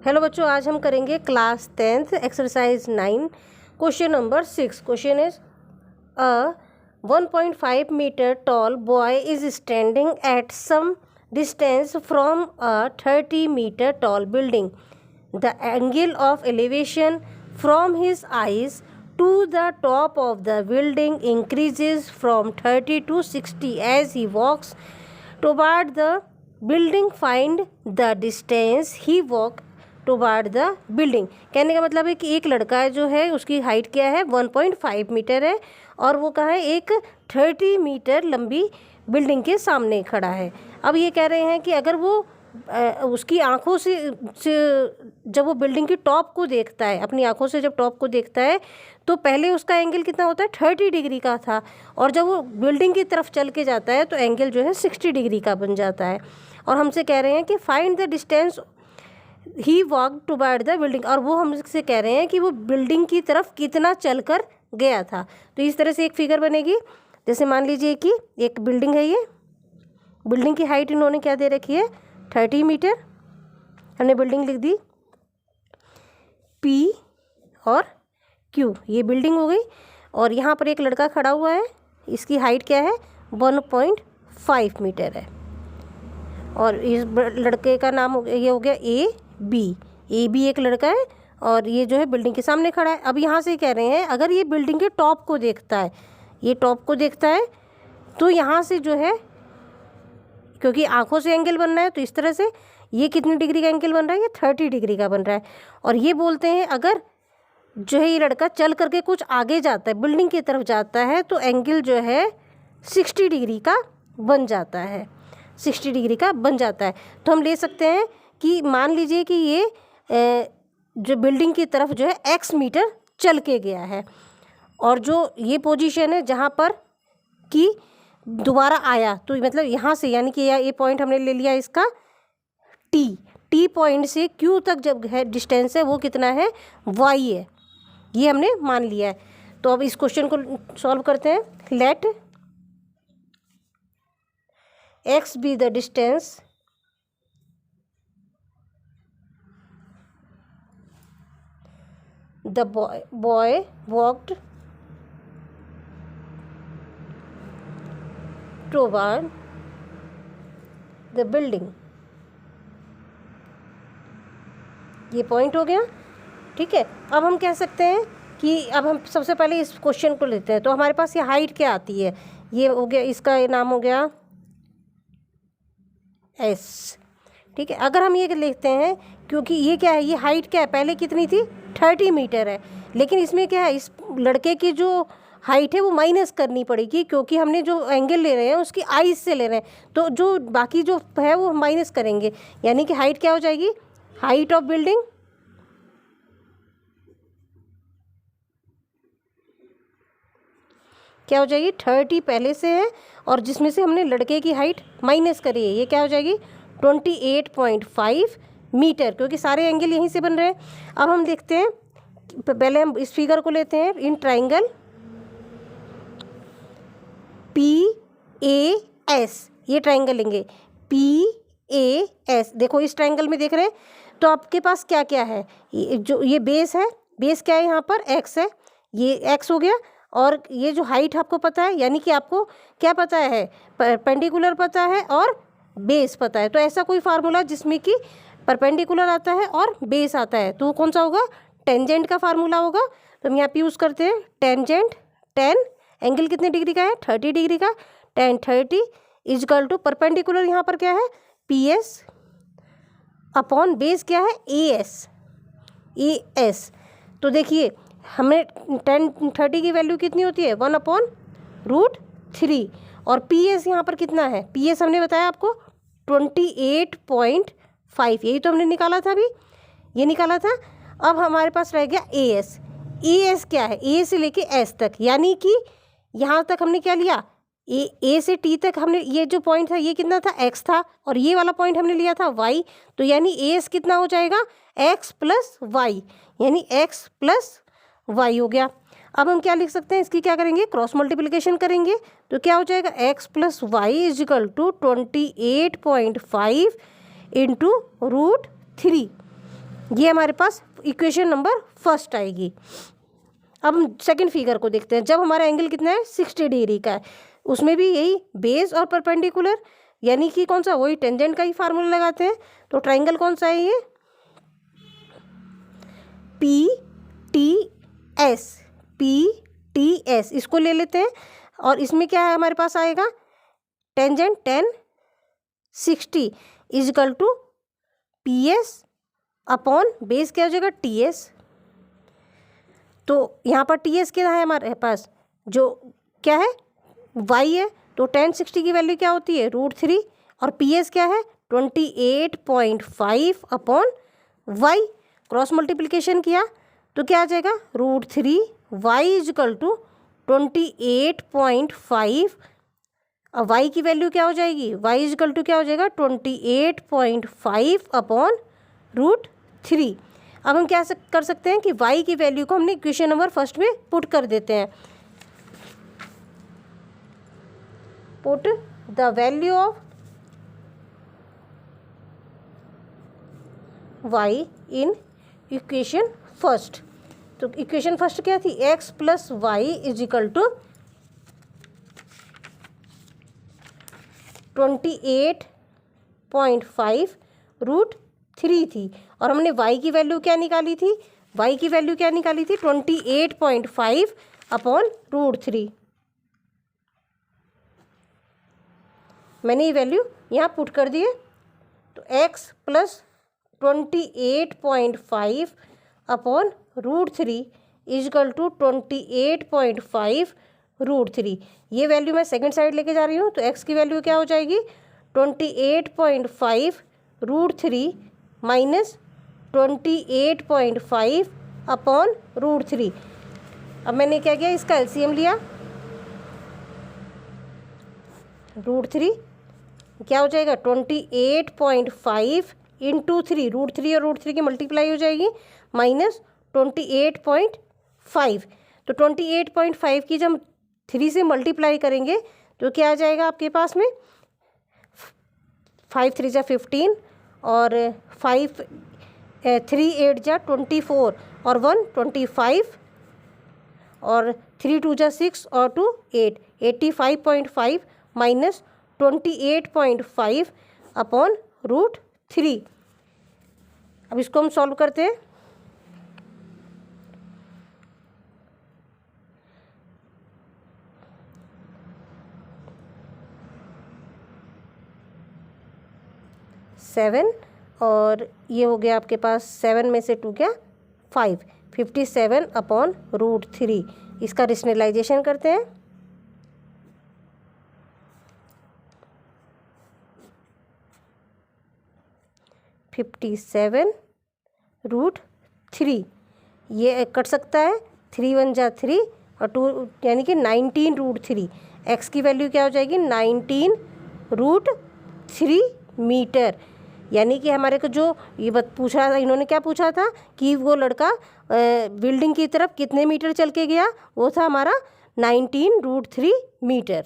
Hello बच्चों, आज हम करेंगे class 10th exercise 9 question number 6। Question is a 1.5 meter tall boy is standing at some distance from a 30-meter tall building. The angle of elevation from his eyes to the top of the building increases from 30 to 60 as he walks toward the building. Find the distance he walked toward the building. कहने का मतलब है कि एक लड़का है जो है उसकी हाइट क्या है 1.5 मीटर है और वो कहाँ है एक 30 मीटर लंबी बिल्डिंग के सामने खड़ा है। अब ये कह रहे हैं कि अगर वो उसकी आंखों से जब वो बिल्डिंग की टॉप को देखता है, अपनी आंखों से जब टॉप को देखता है तो पहले उसका एंगल कितना होता है 30 डिग्री का था, और जब वो बिल्डिंग की तरफ चल के जाता है तो एंगल जो है 60 डिग्री का बन जाता है। और हमसे कह रहे हैं कि find the distance he walk toward the building, और वो हमसे कह रहे हैं कि वो बिल्डिंग की तरफ कितना चलकर गया था। तो इस तरह से एक फिगर बनेगी। जैसे मान लीजिए कि एक बिल्डिंग है, ये बिल्डिंग की हाइट इन्होंने क्या दे रखी है 30 मीटर। हमने बिल्डिंग लिख दी P और Q, ये बिल्डिंग हो गई। और यहाँ पर एक लड़का खड़ा हुआ है, इसकी हाइट क्या है 1.5 मीटर है। और इस लड़के का नाम हो गया, ये हो गया ए बी एक लड़का है और ये जो है बिल्डिंग के सामने खड़ा है। अब यहाँ से कह रहे हैं अगर ये बिल्डिंग के टॉप को देखता है, ये टॉप को देखता है तो यहाँ से जो है, क्योंकि आंखों से एंगल बन रहा है तो इस तरह से ये कितनी डिग्री का एंगल बन रहा है, ये 30 डिग्री का बन रहा है। और ये बोलते हैं अगर जो है ये लड़का चल करके कुछ आगे जाता है, बिल्डिंग की तरफ जाता है तो एंगल जो है 60 डिग्री का बन जाता है, 60 डिग्री का बन जाता है। तो हम ले सकते हैं कि मान लीजिए कि ये जो बिल्डिंग की तरफ जो है x मीटर चल के गया है, और जो ये पोजीशन है जहाँ पर कि दोबारा आया, तो मतलब यहाँ से यानी कि ये पॉइंट हमने ले लिया इसका टी पॉइंट से Q तक जब है डिस्टेंस है वो कितना है y है, ये हमने मान लिया है। तो अब इस क्वेश्चन को सॉल्व करते हैं। Let x be the distance the boy walked toward the building। ये पॉइंट हो गया, ठीक है। अब हम कह सकते हैं कि अब हम सबसे पहले इस क्वेश्चन को लेते हैं। तो हमारे पास ये हाइट क्या आती है, ये हो गया, इसका ये नाम हो गया S, ठीक है। अगर हम ये लिखते हैं, क्योंकि ये क्या है, ये हाइट क्या है पहले कितनी थी 30 मीटर है, लेकिन इसमें क्या है इस लड़के की जो हाइट है वो माइनस करनी पड़ेगी, क्योंकि हमने जो एंगल ले रहे हैं उसकी आईज से ले रहे हैं, तो जो बाकी जो है वो माइनस करेंगे। यानी कि हाइट क्या हो जाएगी, हाइट ऑफ बिल्डिंग क्या हो जाएगी 30 पहले से है, और जिसमें से हमने लड़के की हाइट माइनस करी है, ये क्या हो जाएगी 28.5 मीटर, क्योंकि सारे एंगल यहीं से बन रहे हैं। अब हम देखते हैं, पहले हम इस फिगर को लेते हैं इन ट्राइंगल PAS, ये ट्राइंगल लेंगे PAS। देखो इस ट्राइंगल में देख रहे हैं तो आपके पास क्या क्या है, जो ये बेस है, बेस क्या है यहाँ पर x है, ये x हो गया। और ये जो हाइट आपको पता है, यानी कि आपको क्या पता है परपेंडिकुलर पता है और बेस पता है। तो ऐसा कोई फार्मूला जिसमें कि परपेंडिकुलर आता है और बेस आता है, तो कौन सा होगा, टेंजेंट का फार्मूला होगा। तो हम यहाँ पे यूज़ करते हैं टेंजेंट, टेन एंगल कितने डिग्री का है 30 डिग्री का, टेन 30 इजकल टू परपेंडिकुलर यहाँ पर क्या है PS अपॉन बेस क्या है AS। तो देखिए हमें 30 की वैल्यू कितनी होती है 1/√3, और PS यहाँ पर कितना है, PS हमने बताया आपको 28.5, यही तो हमने निकाला था अभी, ये निकाला था। अब हमारे पास रह गया AS क्या है, A से लेके S तक, यानी कि यहाँ तक हमने क्या लिया A से T तक हमने, ये जो पॉइंट था ये कितना था x था, और ये वाला पॉइंट हमने लिया था y, तो यानी AS कितना हो जाएगा x + y, यानी x + y हो गया। अब हम क्या लिख सकते हैं, इसकी क्या करेंगे क्रॉस मल्टीप्लिकेशन करेंगे, तो क्या हो जाएगा x + y इजकल टू 28.5 × √3, ये हमारे पास इक्वेशन नंबर फर्स्ट आएगी। अब हम सेकंड फिगर को देखते हैं। जब हमारा एंगल कितना है 60 डिग्री का है, उसमें भी यही बेस और परपेंडिकुलर, यानी कि कौन सा, वही टेंजेंट का ही फार्मूला लगाते हैं। तो ट्राइंगल कौन सा है ये, PTS, PTS इसको ले लेते हैं। और इसमें क्या है हमारे पास आएगा, tangent tan 60 is equal to PS upon base क्या हो जाएगा TS। तो यहाँ पर TS क्या है हमारे पास, जो क्या है Y है, तो tan 60 की वैल्यू क्या होती है √3, और PS क्या है 28.5 अपॉन Y। क्रॉस मल्टीप्लिकेशन किया तो क्या आ जाएगा √3 Y इजिकल टू 28.5। अब Y की वैल्यू क्या हो जाएगी, Y इजिकल टू क्या हो जाएगा 28.5 अपॉन √3। अब हम क्या कर सकते हैं कि Y की वैल्यू को हमने इक्वेशन नंबर फर्स्ट में पुट कर देते हैं। Put the value of Y in equation first. तो इक्वेशन फर्स्ट क्या थी, x plus Y is equal to 28.5 √3 थी। और हमने y की वैल्यू क्या निकाली थी, y की वैल्यू क्या निकाली थी 28.5 अपॉन √3। मैंने ये वैल्यू यहाँ पुट कर दी है। तो x plus 28.5 upon √3 is equal to 28.5 √3। ये वैल्यू मैं सेकंड साइड लेके जा रही हूँ। तो x की वैल्यू क्या हो जाएगी 28.5 √3 माइनस 28.5 अपॉन √3। अब मैंने क्या किया, इसका एलसीएम लिया, √3 क्या हो जाएगा 28.5 इंटू 3, √3 और √3 की मल्टीप्लाई हो जाएगी, माइनस 28.5। तो 28.5 की जब हम 3 से मल्टीप्लाई करेंगे तो क्या आ जाएगा आपके पास में 5 3 जा 15 और 5 3 8 जा 24 और 1 25 और 3 2 जा 6 और 2 8, 85.5 माइनस 28.5 अपॉन √3। अब इसको हम सॉल्व करते हैं। सेवन और ये हो गया आपके पास 7 में से 2 क्या 5, 57 अपॉन √3। इसका रेशनलाइजेशन करते हैं। √3 ये कट सकता है, 3 1 जा 3 और 2 यानी कि 19 √3। x की वैल्यू क्या हो जाएगी 19 √3 मीटर। यानी कि हमारे को जो ये पूछा था, इन्होंने क्या पूछा था कि वो लड़का बिल्डिंग की तरफ कितने मीटर चल के गया, वो था हमारा 19 √3 मीटर।